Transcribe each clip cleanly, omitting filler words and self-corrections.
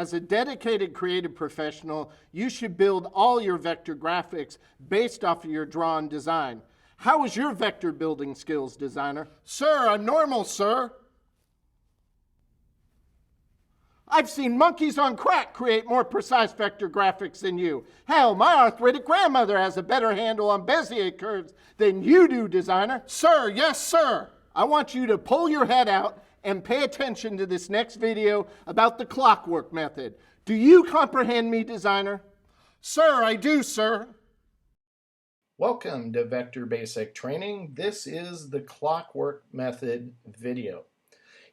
As a dedicated creative professional, you should build all your vector graphics based off of your drawn design. How is your vector building skills, designer? Sir, I'm normal, sir. I've seen monkeys on crack create more precise vector graphics than you. Hell, my arthritic grandmother has a better handle on Bezier curves than you do, designer. Sir, yes, sir. I want you to pull your head out and pay attention to this next video about the clockwork method. Do you comprehend me, designer? Sir, I do, sir. Welcome to Vector Basic Training. This is the clockwork method video.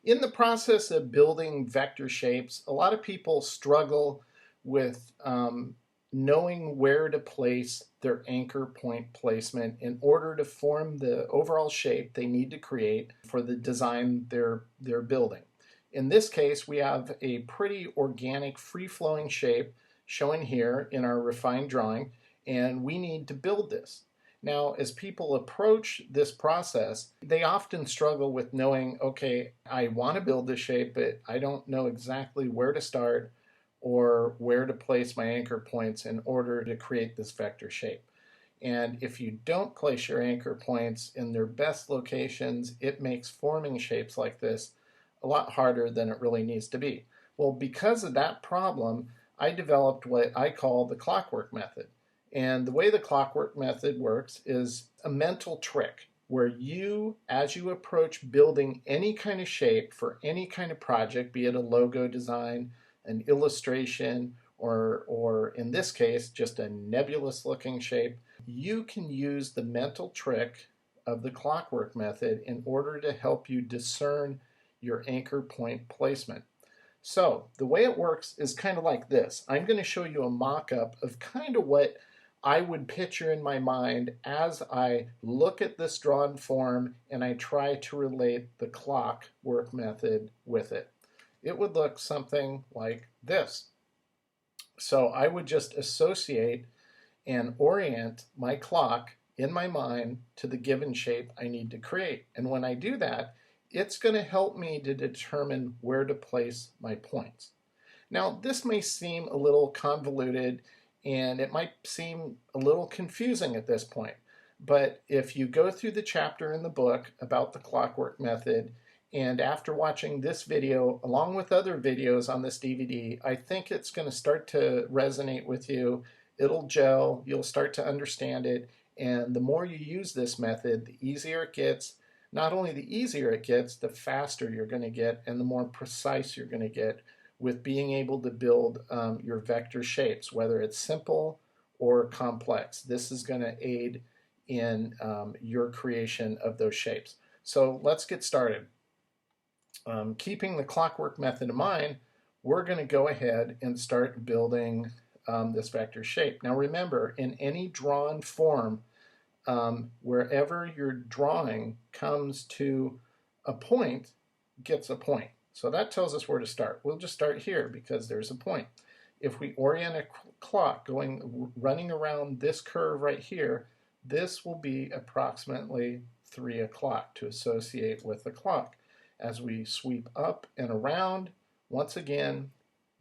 In the process of building vector shapes, a lot of people struggle with knowing where to place their anchor point placement in order to form the overall shape they need to create for the design they're building. In this case, we have a pretty organic, free-flowing shape shown here in our refined drawing, and we need to build this. Now, as people approach this process, they often struggle with knowing, okay, I want to build this shape, but I don't know exactly where to start or where to place my anchor points in order to create this vector shape. And if you don't place your anchor points in their best locations, it makes forming shapes like this a lot harder than it really needs to be. Well, because of that problem, I developed what I call the clockwork method. And the way the clockwork method works is a mental trick where you, as you approach building any kind of shape for any kind of project, be it a logo design, an illustration, or in this case, just a nebulous looking shape, you can use the mental trick of the clockwork method in order to help you discern your anchor point placement. So the way it works is kind of like this. I'm going to show you a mock-up of kind of what I would picture in my mind as I look at this drawn form and I try to relate the clockwork method with it. It would look something like this. So I would just associate and orient my clock in my mind to the given shape I need to create. And when I do that, it's going to help me to determine where to place my points. Now, this may seem a little convoluted and it might seem a little confusing at this point, but if you go through the chapter in the book about the clockwork method, and after watching this video along with other videos on this DVD, I think it's going to start to resonate with you. It'll gel, you'll start to understand it, and the more you use this method, the easier it gets. Not only the easier it gets, the faster you're going to get and the more precise you're going to get with being able to build your vector shapes, whether it's simple or complex. This is going to aid in your creation of those shapes. So let's get started. Keeping the clockwork method in mind, we're going to go ahead and start building this vector shape. Now remember, in any drawn form, wherever your drawing comes to a point, gets a point. So that tells us where to start. We'll just start here because there's a point. If we orient a clock running around this curve right here, this will be approximately 3 o'clock to associate with the clock. As we sweep up and around, once again,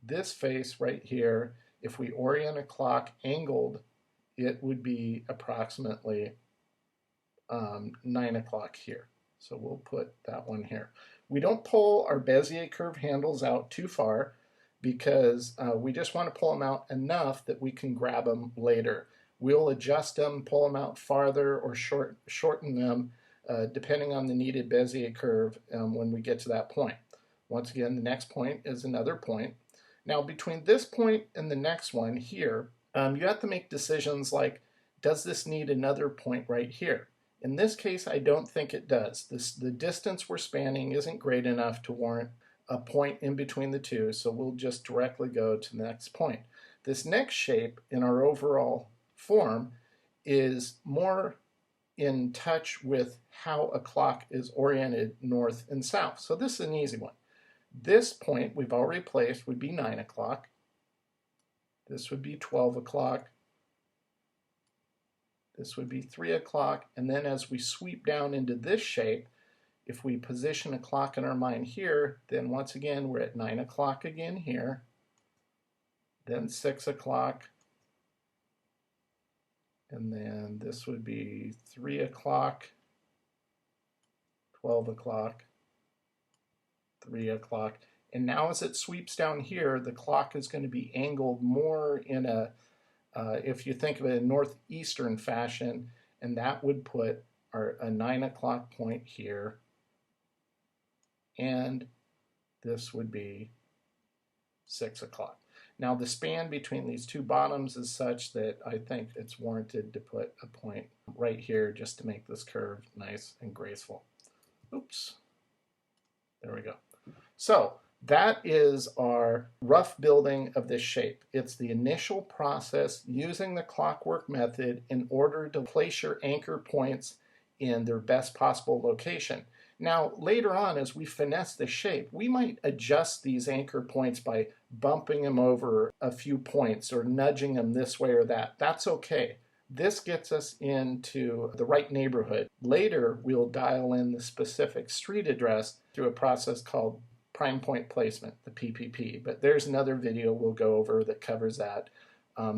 this face right here, if we orient a clock angled, it would be approximately 9 o'clock here. So we'll put that one here. We don't pull our Bezier curve handles out too far because we just want to pull them out enough that we can grab them later. We'll adjust them, pull them out farther, or shorten them depending on the needed Bezier curve when we get to that point. Once again, the next point is another point. Now between this point and the next one here, you have to make decisions like, does this need another point right here? In this case, I don't think it does. The distance we're spanning isn't great enough to warrant a point in between the two, so we'll just directly go to the next point. This next shape in our overall form is more in touch with how a clock is oriented north and south. So this is an easy one. This point we've already placed would be 9 o'clock. This would be 12 o'clock. This would be 3 o'clock, and then as we sweep down into this shape, if we position a clock in our mind here, then once again we're at 9 o'clock again here, then 6 o'clock, and then this would be 3 o'clock, 12 o'clock, 3 o'clock. And now as it sweeps down here, the clock is going to be angled more in a, if you think of it in northeastern fashion, and that would put a 9 o'clock point here, and this would be 6 o'clock. Now the span between these two bottoms is such that I think it's warranted to put a point right here just to make this curve nice and graceful. Oops. There we go. So that is our rough building of this shape. It's the initial process using the clockwork method in order to place your anchor points in their best possible location. Now, later on, as we finesse the shape, we might adjust these anchor points by bumping them over a few points or nudging them this way or that. That's okay. This gets us into the right neighborhood. Later, we'll dial in the specific street address through a process called prime point placement, the PPP. But there's another video we'll go over that covers that.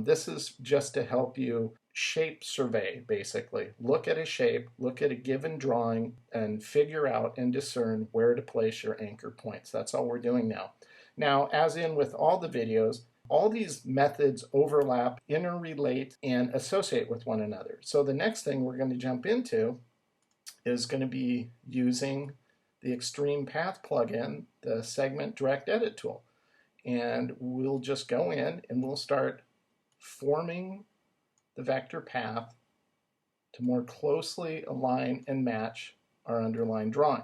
This is just to help you shape survey, basically. Look at a shape, look at a given drawing, and figure out and discern where to place your anchor points. That's all we're doing now. Now, as in with all the videos, all these methods overlap, interrelate, and associate with one another. So the next thing we're going to jump into is going to be using the Extreme Path plugin, the Segment Direct Edit tool. And we'll just go in and we'll start forming the vector path to more closely align and match our underlying drawing.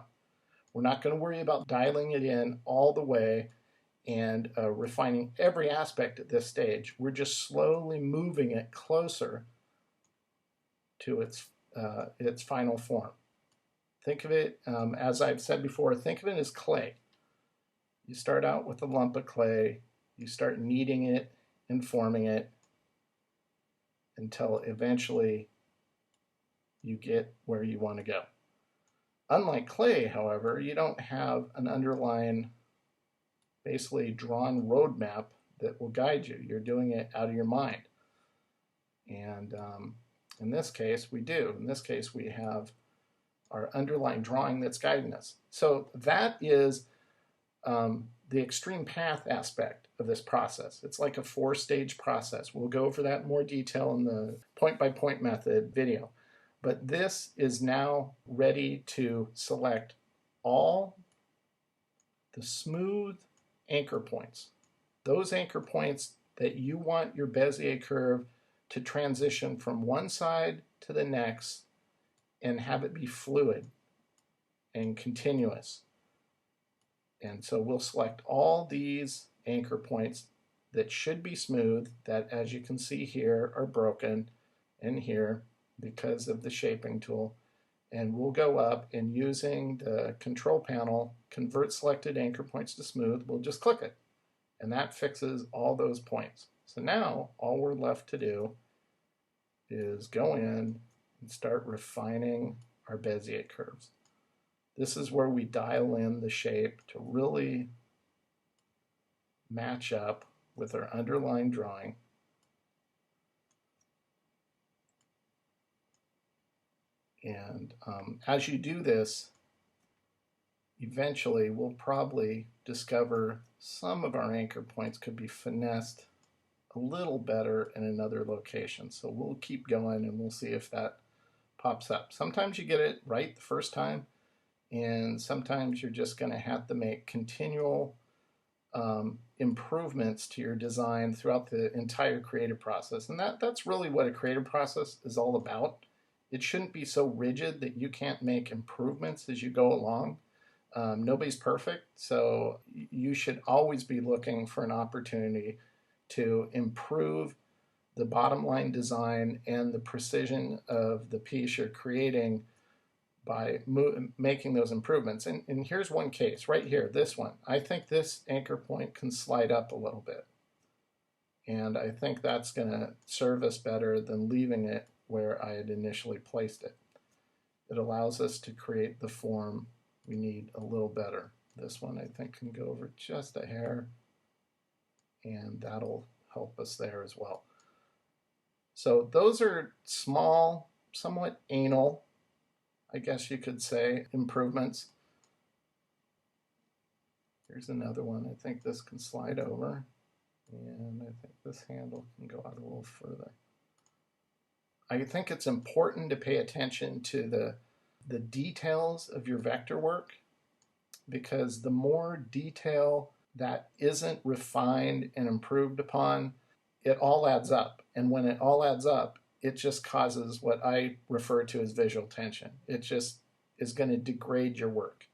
We're not going to worry about dialing it in all the way and refining every aspect at this stage. We're just slowly moving it closer to its final form. Think of it, as I've said before, think of it as clay. You start out with a lump of clay, you start kneading it and forming it until eventually you get where you want to go. Unlike clay, however, you don't have an underlying, basically drawn roadmap that will guide you. You're doing it out of your mind. And in this case, we do. In this case, we have our underlying drawing that's guiding us. So that is the extreme path aspect of this process. It's like a 4-stage process. We'll go over that in more detail in the point-by-point method video. But this is now ready to select all the smooth anchor points. Those anchor points that you want your Bezier curve to transition from one side to the next and have it be fluid and continuous. And so we'll select all these anchor points that should be smooth, that as you can see here are broken and here because of the shaping tool. And we'll go up and using the control panel, convert selected anchor points to smooth, we'll just click it. And that fixes all those points. So now all we're left to do is go in and start refining our Bezier curves. This is where we dial in the shape to really match up with our underlying drawing. And as you do this, eventually we'll probably discover some of our anchor points could be finessed a little better in another location. So we'll keep going and we'll see if that pops up. Sometimes you get it right the first time, and sometimes you're just going to have to make continual improvements to your design throughout the entire creative process. And that's really what a creative process is all about. It shouldn't be so rigid that you can't make improvements as you go along. Nobody's perfect, so you should always be looking for an opportunity to improve the bottom line design and the precision of the piece you're creating by making those improvements. And here's one case right here, this one. I think this anchor point can slide up a little bit. And I think that's going to serve us better than leaving it where I had initially placed it. It allows us to create the form we need a little better. This one I think can go over just a hair, and that'll help us there as well. So those are small, somewhat anal, I guess you could say, improvements. Here's another one. I think this can slide over. And I think this handle can go out a little further. I think it's important to pay attention to the details of your vector work, because the more detail that isn't refined and improved upon, it all adds up. And when it all adds up, it just causes what I refer to as visual tension. It just is going to degrade your work.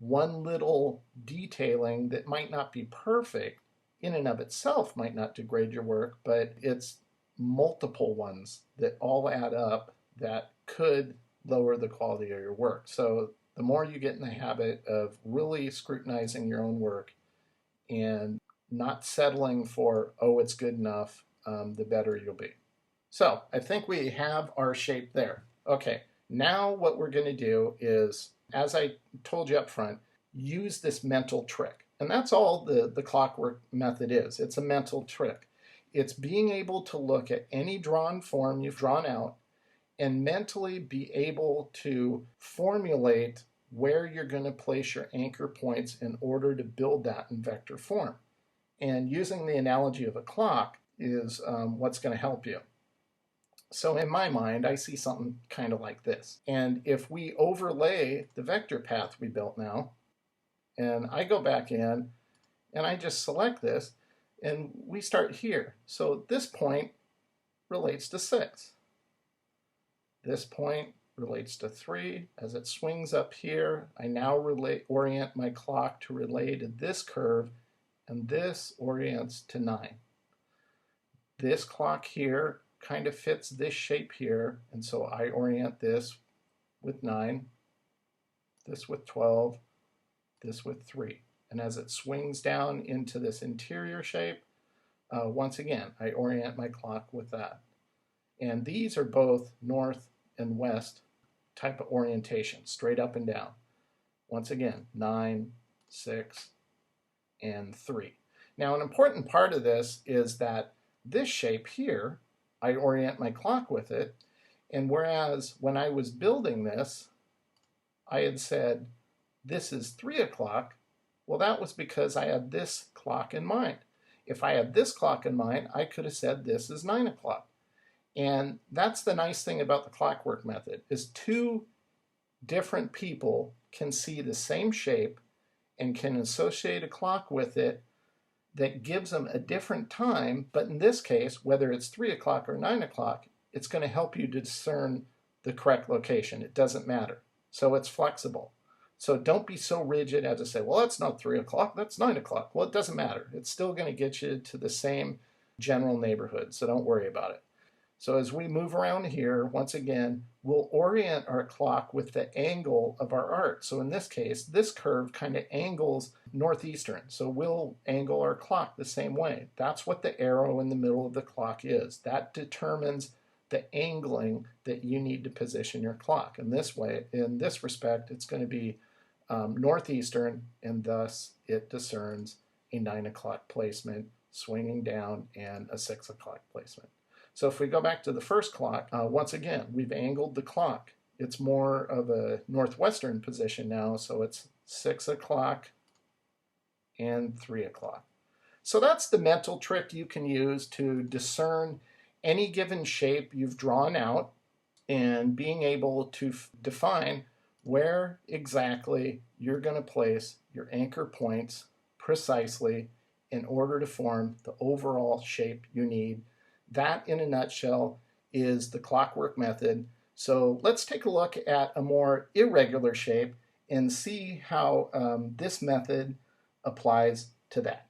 One little detailing that might not be perfect in and of itself might not degrade your work, but it's multiple ones that all add up that could lower the quality of your work. So the more you get in the habit of really scrutinizing your own work and not settling for, oh, it's good enough, the better you'll be. So I think we have our shape there. Okay, now what we're going to do is, as I told you up front, use this mental trick. And that's all the clockwork method is. It's a mental trick. It's being able to look at any drawn form you've drawn out and mentally be able to formulate where you're going to place your anchor points in order to build that in vector form. And using the analogy of a clock is what's going to help you. So in my mind, I see something kind of like this. And if we overlay the vector path we built now, and I go back in and I just select this, and we start here. So this point relates to 6. This point relates to 3. As it swings up here, I now orient my clock to relay to this curve, and this orients to 9. This clock here kind of fits this shape here, and so I orient this with 9, this with 12, this with 3. And as it swings down into this interior shape, once again, I orient my clock with that. And these are both north and west type of orientation, straight up and down. Once again, 9, 6, and 3. Now, an important part of this is that this shape here, I orient my clock with it, and whereas when I was building this, I had said, this is 3 o'clock, well, that was because I had this clock in mind. If I had this clock in mind, I could have said this is 9 o'clock. And that's the nice thing about the clockwork method, is 2 different people can see the same shape and can associate a clock with it that gives them a different time, but in this case, whether it's 3 o'clock or 9 o'clock, it's going to help you discern the correct location. It doesn't matter. So it's flexible. So don't be so rigid as to say, well, that's not 3 o'clock, that's 9 o'clock. Well, it doesn't matter. It's still going to get you to the same general neighborhood, so don't worry about it. So as we move around here, once again, we'll orient our clock with the angle of our art. So in this case, this curve kind of angles northeastern. So we'll angle our clock the same way. That's what the arrow in the middle of the clock is. That determines the angling that you need to position your clock. In this way, in this respect, it's going to be northeastern, and thus it discerns a 9 o'clock placement, swinging down, and a 6 o'clock placement. So if we go back to the first clock, once again, we've angled the clock. It's more of a northwestern position now, so it's 6 o'clock and 3 o'clock. So that's the mental trick you can use to discern any given shape you've drawn out and being able to define where exactly you're going to place your anchor points precisely in order to form the overall shape you need. That, in a nutshell, is the clockwork method. So let's take a look at a more irregular shape and see how this method applies to that.